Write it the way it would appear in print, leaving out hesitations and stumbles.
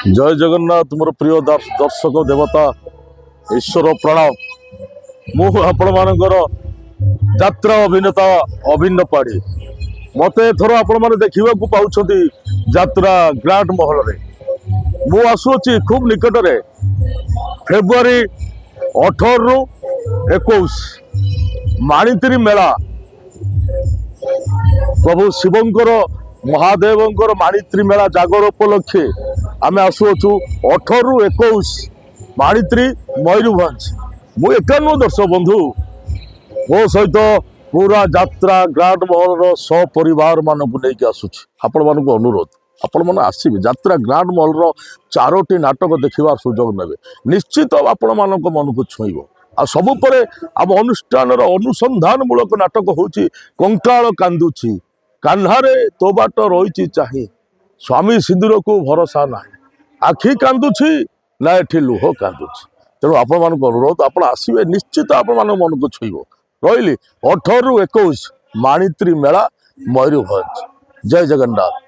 जय जगन्नाथ मोर प्रिय दर्शक देवता ईश्वर प्रणाम मु आपण मानकर यात्रा अभिनेता अभिन्न पाढ़ी मत एथर आपण मैंने देखा पाँच यात्रा ग्रांड महल रे मु आसुची खूब निकट में फेब्रुआरी 18 रु 21 माणित्री मेला प्रभु शिवंकर महादेवंकर माणित्री मेला जागर उपलक्षे आम आसुचु 18 रु 21 माणित्री मयूरभंज मु एकान्न दर्शक बंधु मो सहित पूरा यात्रा ग्रांड महल सपरिवार मानक नहीं आसुची आपण मानक अनुरोध आपण मैंने आसबे यात्रा ग्रांड महल चारोटी नाटक देखा सुजोग ने निश्चित आपण मानक मन को छुईब आ सबुपर आम अनुष्ठान अनुसंधान मूलक नाटक हूँ कंकाल कांदुची कान्हारे तो बाट रही चाहे स्वामी सिंदूर को भरोसा ना आखि कांदुची ना एठी लुह कांदुची तेणु आपण मान अनुरोध आप आसबे निश्चित आपण मान मन को छुईब रही 18 रु 21 माणित्री मेला मयूरभंज जय जगन्नाथ।